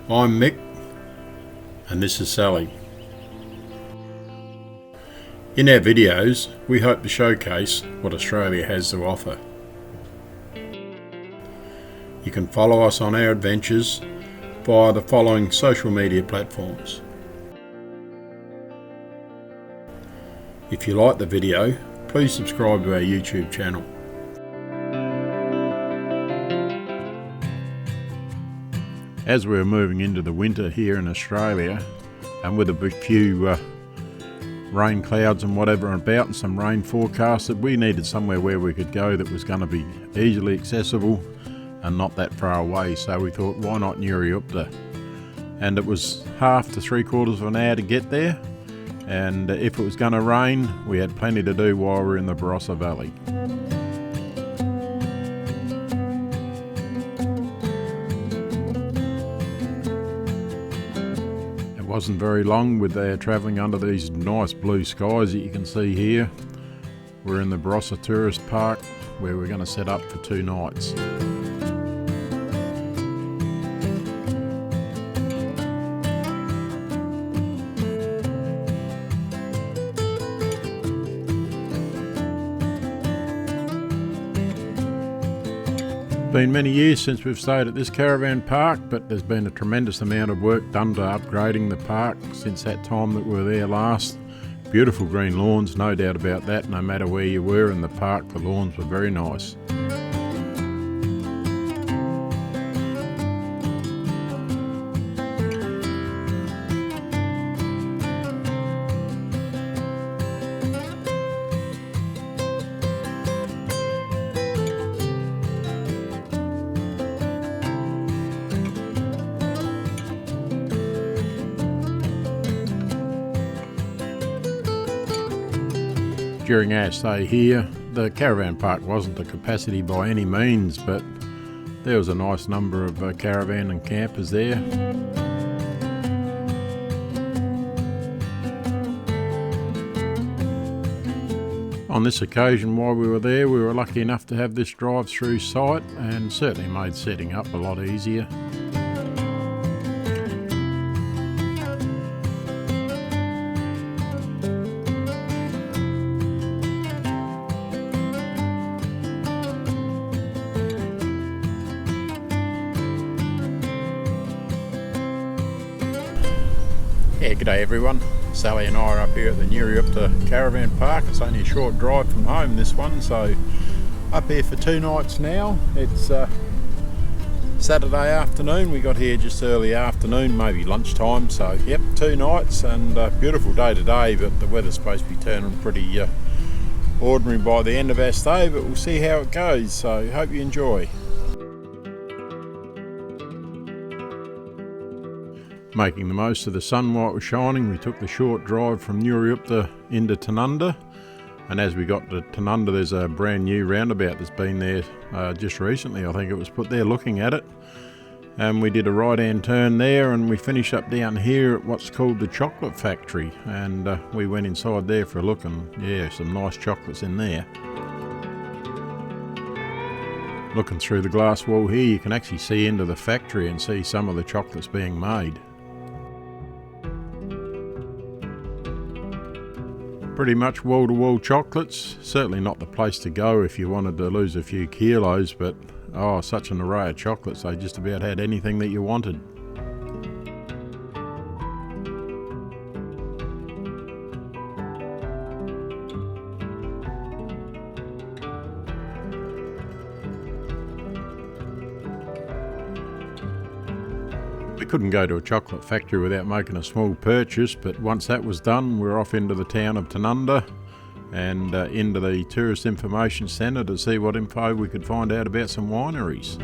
I'm Mick, and this is Sally. In our videos, we hope to showcase what Australia has to offer. You can follow us on our adventures via the following social media platforms. If you like the video, please subscribe to our YouTube channel. As we're moving into the winter here in Australia, and with a few rain clouds and whatever about and some rain forecasted, we needed somewhere where we could go that was going to be easily accessible and not that far away. So we thought, why not Nuriootpa? And it was half to 3/4 of an hour to get there, and if it was going to rain, we had plenty to do while we were in the Barossa Valley. Wasn't very long with travelling under these nice blue skies that you can see here. We're in the Barossa Tourist Park, where we're going to set up for 2 nights. Been many years since we've stayed at this caravan park, but there's been a tremendous amount of work done to upgrading the park since that time that we were there last. Beautiful green lawns, no doubt about that. No matter where you were in the park, the lawns were very nice. During our stay here, the caravan park wasn't a capacity by any means, but there was a nice number of caravan and campers there. On this occasion, while we were there, we were lucky enough to have this drive-through site, and certainly made setting up a lot easier. Yeah, g'day everyone. Sally and I are up here at the Nuriootpa Caravan Park. It's only a short drive from home, this one, so up here for 2 nights now. It's Saturday afternoon. We got here just early afternoon, maybe lunchtime, so yep, 2 nights, and beautiful day today, but the weather's supposed to be turning pretty ordinary by the end of our stay, but we'll see how it goes, so hope you enjoy. Making the most of the sun while it was shining, we took the short drive from Nuriootpa into Tanunda, and as we got to Tanunda, there's a brand new roundabout that's been there just recently. I think it was put there. Looking at it, and we did a right hand turn there, and we finished up down here at what's called the chocolate factory, and we went inside there for a look, and yeah, some nice chocolates in there. Looking through the glass wall here, you can actually see into the factory and see some of the chocolates being made. Pretty much wall-to-wall chocolates. Certainly not the place to go if you wanted to lose a few kilos, but oh, such an array of chocolates. They just about had anything that you wanted. We couldn't go to a chocolate factory without making a small purchase, but once that was done, we're off into the town of Tanunda and into the Tourist Information Centre to see what info we could find out about some wineries.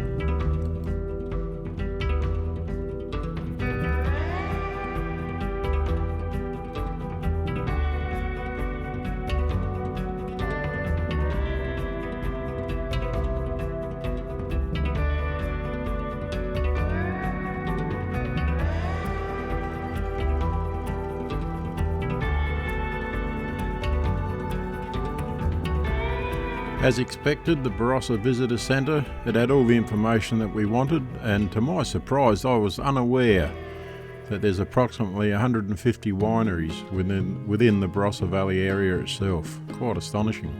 As expected, the Barossa Visitor Centre, it had all the information that we wanted, and to my surprise I was unaware that there's approximately 150 wineries within the Barossa Valley area itself. Quite astonishing.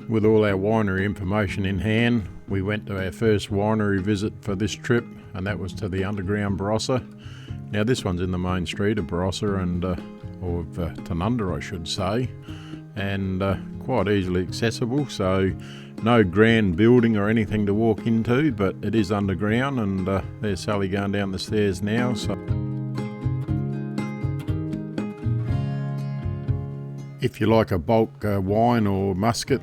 With all our winery information in hand, we went to our first winery visit for this trip, and that was to the Underground Barossa. Now this one's in the main street of Barossa, or of Tanunda I should say, and quite easily accessible, so no grand building or anything to walk into, but it is underground, and there's Sally going down the stairs now. So if you like a bulk wine or muscat,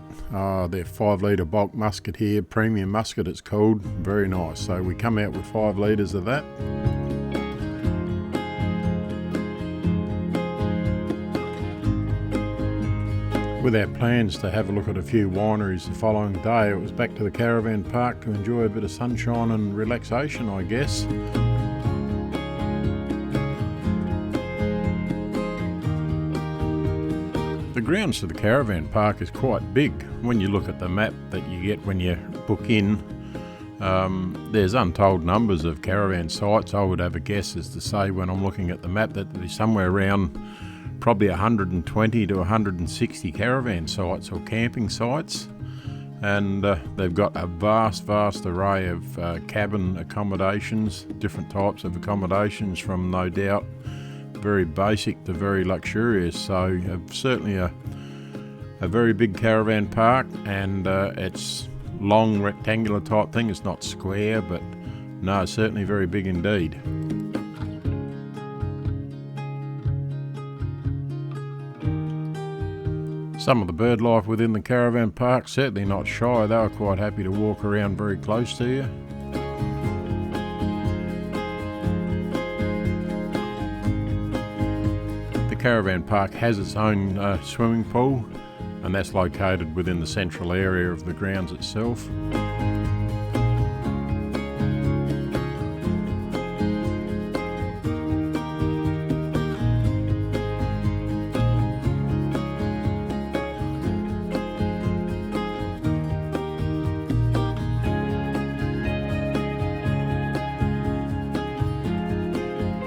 they're 5 litre bulk muscat here, premium muscat it's called, very nice. So we come out with 5 litres of that. With our plans to have a look at a few wineries the following day, it was back to the caravan park to enjoy a bit of sunshine and relaxation, I guess. The grounds to the caravan park is quite big. When you look at the map that you get when you book in, there's untold numbers of caravan sites. I would have a guess as to say, when I'm looking at the map, that there's somewhere around probably 120 to 160 caravan sites or camping sites, and they've got a vast array of cabin accommodations, different types of accommodations, from no doubt very basic to very luxurious. So certainly a very big caravan park, and it's long rectangular type thing. It's not square, but no, certainly very big indeed. Some of the bird life within the caravan park, certainly not shy. They were quite happy to walk around very close to you. The caravan park has its own swimming pool, and that's located within the central area of the grounds itself.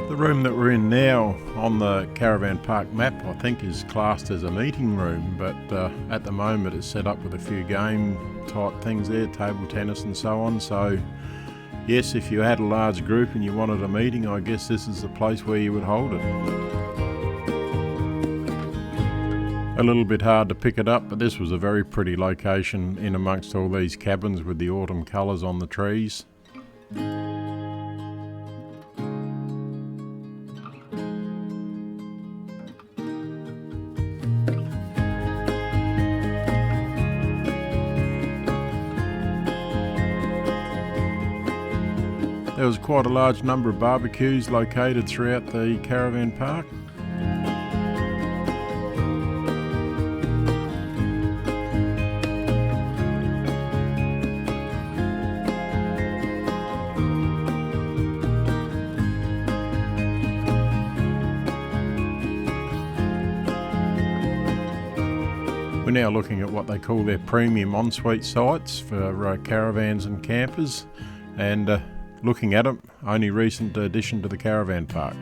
The room that we're in now on the caravan park map, I think, is classed as a meeting room, but at the moment it's set up with a few game type things there, table tennis and so on. So yes, if you had a large group and you wanted a meeting, I guess this is the place where you would hold it. A little bit hard to pick it up, but this was a very pretty location in amongst all these cabins with the autumn colours on the trees. There was quite a large number of barbecues located throughout the caravan park. We're now looking at what they call their premium ensuite sites for caravans and campers, and looking at them, only recent addition to the caravan park.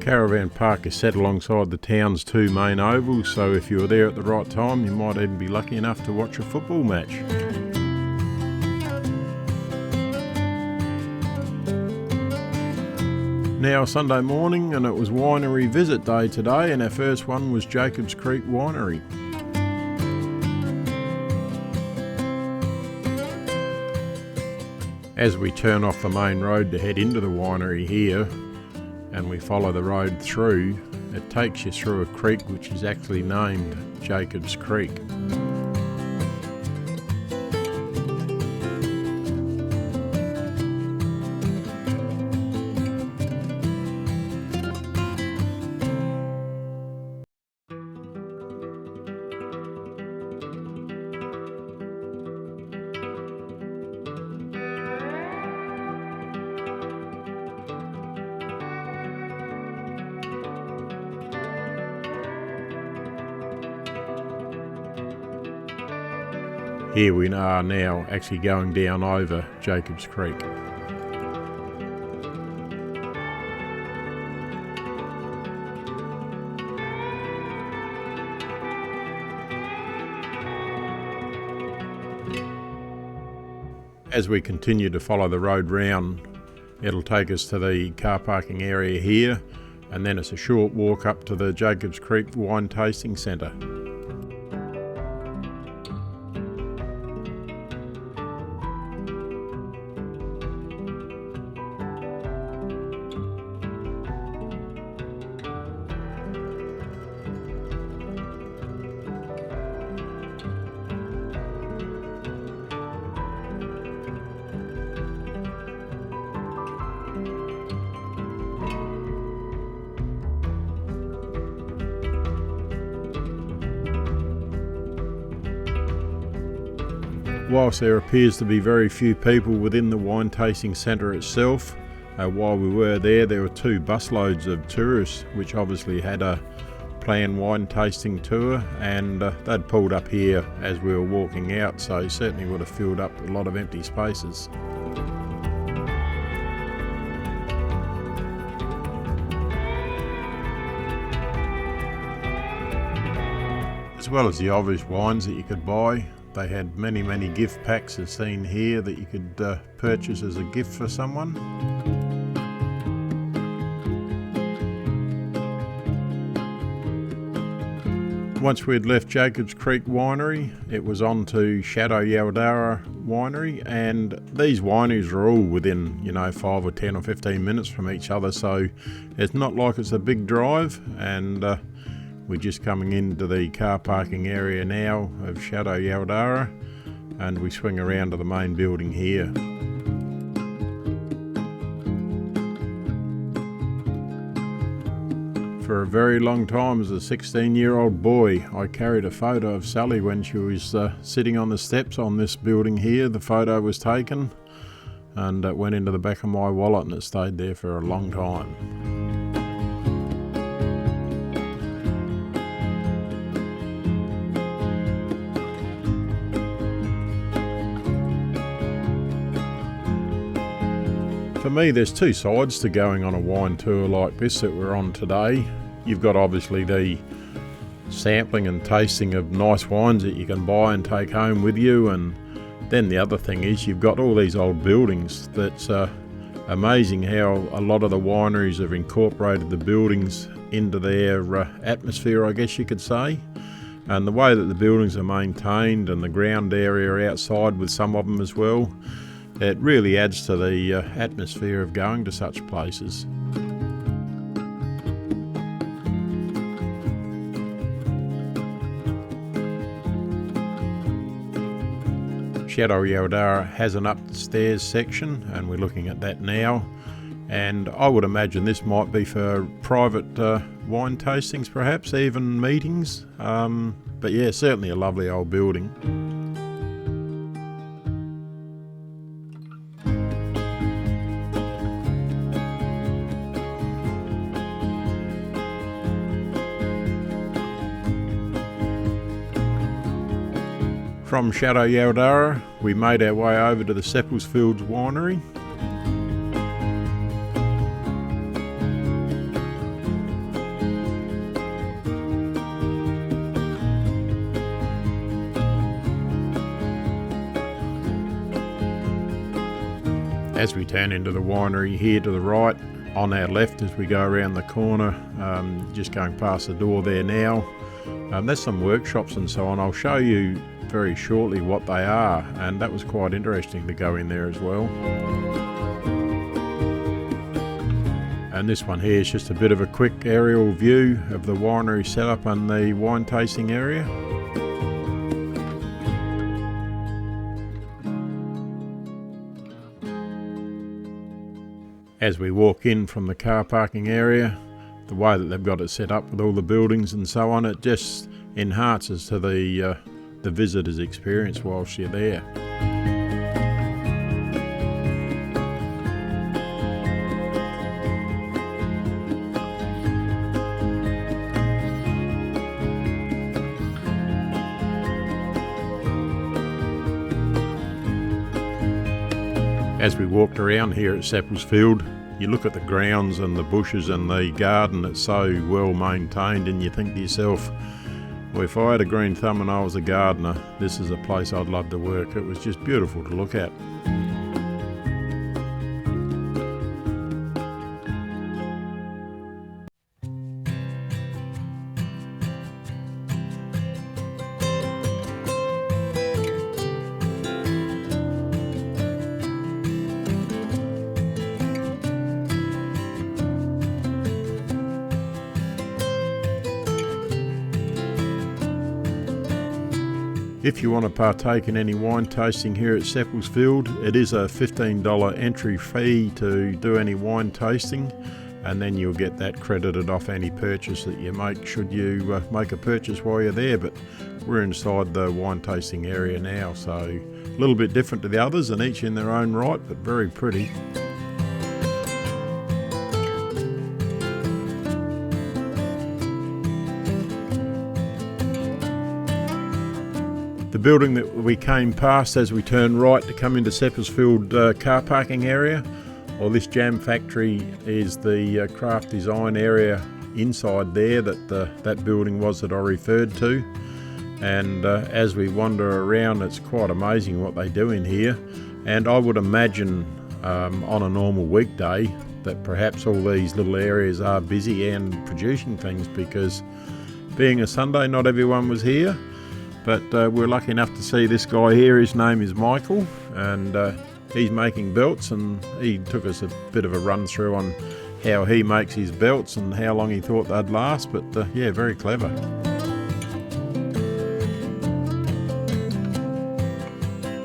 Caravan Park is set alongside the town's two main ovals, so if you were there at the right time you might even be lucky enough to watch a football match. Now Sunday morning, and it was Winery Visit day today, and our first one was Jacobs Creek Winery. As we turn off the main road to head into the winery here, and we follow the road through, it takes you through a creek which is actually named Jacobs Creek. Here we are now actually going down over Jacobs Creek. As we continue to follow the road round, it'll take us to the car parking area here, and then it's a short walk up to the Jacobs Creek Wine Tasting Centre. Whilst there appears to be very few people within the wine tasting centre itself, while we were there were two busloads of tourists which obviously had a planned wine tasting tour, and they'd pulled up here as we were walking out, so certainly would have filled up a lot of empty spaces. As well as the obvious wines that you could buy, they had many gift packs as seen here that you could purchase as a gift for someone. Once we'd left Jacobs Creek Winery, it was on to Shadow Yardara Winery, and these wineries are all within 5 or 10 or 15 minutes from each other, so it's not like it's a big drive. And we're just coming into the car parking area now of Shadow Yardara, and we swing around to the main building here. For a very long time as a 16-year-old boy, I carried a photo of Sally when she was sitting on the steps on this building here. The photo was taken, and it went into the back of my wallet, and it stayed there for a long time. For me, there's two sides to going on a wine tour like this that we're on today. You've got obviously the sampling and tasting of nice wines that you can buy and take home with you, and then the other thing is you've got all these old buildings. That's amazing how a lot of the wineries have incorporated the buildings into their atmosphere, I guess you could say. And the way that the buildings are maintained, and the ground area outside with some of them as well, it really adds to the atmosphere of going to such places. Shadow Yardara has an upstairs section, and we're looking at that now. And I would imagine this might be for private wine tastings, perhaps even meetings. But yeah, certainly a lovely old building. From Shadow Yardara, we made our way over to the Seppelsfields Winery. As we turn into the winery here to the right, on our left as we go around the corner, just going past the door there now, there's some workshops and so on. I'll show you very shortly what they are, and that was quite interesting to go in there as well. And this one here is just a bit of a quick aerial view of the winery setup and the wine tasting area. As we walk in from the car parking area, the way that they've got it set up with all the buildings and so on, it just enhances to the visitor's experience whilst you're there. As we walked around here at Seppelsfield, you look at the grounds and the bushes and the garden, it's so well maintained, and you think to yourself, well, if I had a green thumb and I was a gardener, this is a place I'd love to work. It was just beautiful to look at. If you want to partake in any wine tasting here at Seppelsfield, it is a $15 entry fee to do any wine tasting, and then you'll get that credited off any purchase that you make should you make a purchase while you're there. But we're inside the wine tasting area now, so a little bit different to the others and each in their own right, but very pretty. The building that we came past as we turned right to come into Seppelsfield car parking area, well, this jam factory is the craft design area inside there that building was that I referred to. And as we wander around, it's quite amazing what they do in here. And I would imagine on a normal weekday that perhaps all these little areas are busy and producing things, because being a Sunday, not everyone was here. But we're lucky enough to see this guy here. His name is Michael, and he's making belts, and he took us a bit of a run through on how he makes his belts and how long he thought they'd last. But yeah, very clever.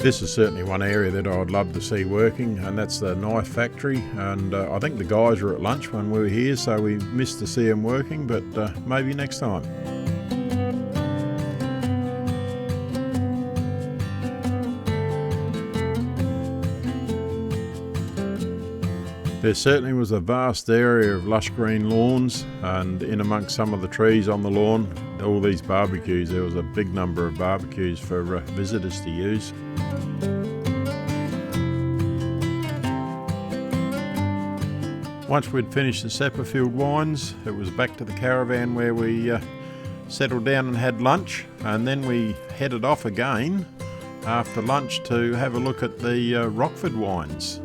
This is certainly one area that I'd love to see working, and that's the knife factory. And I think the guys were at lunch when we were here, so we missed to see them working, but maybe next time. There certainly was a vast area of lush green lawns, and in amongst some of the trees on the lawn, all these barbecues. There was a big number of barbecues for visitors to use. Once we'd finished the Seppelsfield wines, it was back to the caravan where we settled down and had lunch, and then we headed off again after lunch to have a look at the Rockford Wines.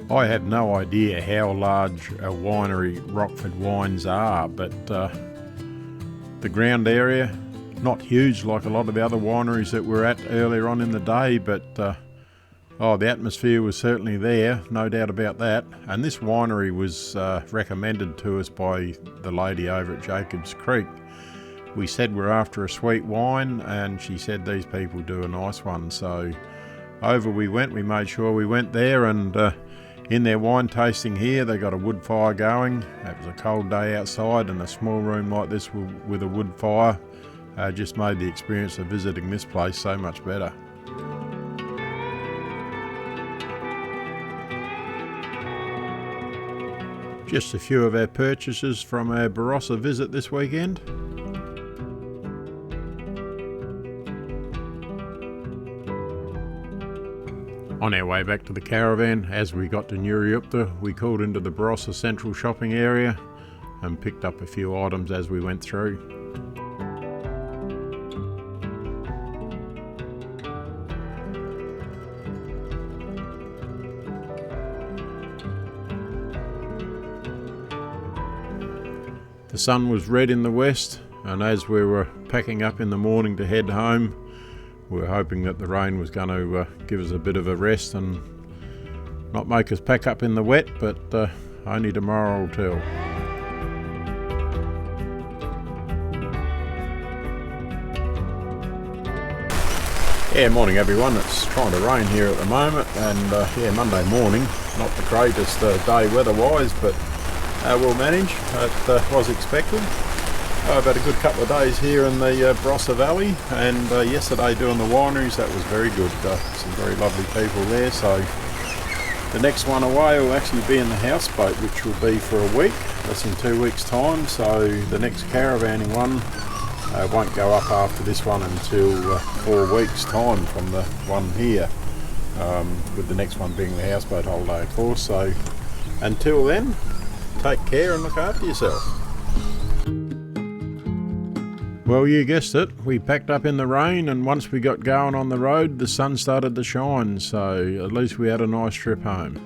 I have no idea how large a winery Rockford Wines are, but the ground area, not huge like a lot of the other wineries that we're at earlier on in the day, but the atmosphere was certainly there, no doubt about that. And this winery was recommended to us by the lady over at Jacobs Creek. We said we're after a sweet wine, and she said these people do a nice one. So over we went. We made sure we went there, and in their wine tasting here, they got a wood fire going. It was a cold day outside, and a small room like this with a wood fire just made the experience of visiting this place so much better. Just a few of our purchases from our Barossa visit this weekend. On our way back to the caravan, as we got to Nuriootpa, we called into the Barossa Central shopping area and picked up a few items as we went through. The sun was red in the west, and as we were packing up in the morning to head home, we were hoping that the rain was going to give us a bit of a rest and not make us pack up in the wet, but only tomorrow will tell. Yeah, morning everyone. It's trying to rain here at the moment, and yeah, Monday morning, not the greatest day weather-wise, but we'll manage. It was expected. I've had a good couple of days here in the Barossa Valley, and yesterday doing the wineries, that was very good. Some very lovely people there, so the next one away will actually be in the houseboat, which will be for a week. That's in 2 weeks' time, so the next caravanning one won't go up after this one until 4 weeks' time from the one here, with the next one being the houseboat holiday, of course. So until then, take care and look after yourself. Well, you guessed it, we packed up in the rain, and once we got going on the road, the sun started to shine, so at least we had a nice trip home.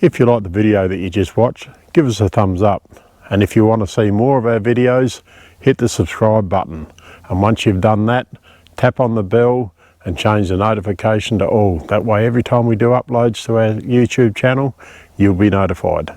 If you like the video that you just watched, give us a thumbs up. And if you want to see more of our videos, hit the subscribe button. And once you've done that, tap on the bell and change the notification to all. That way every time we do uploads to our YouTube channel, you'll be notified.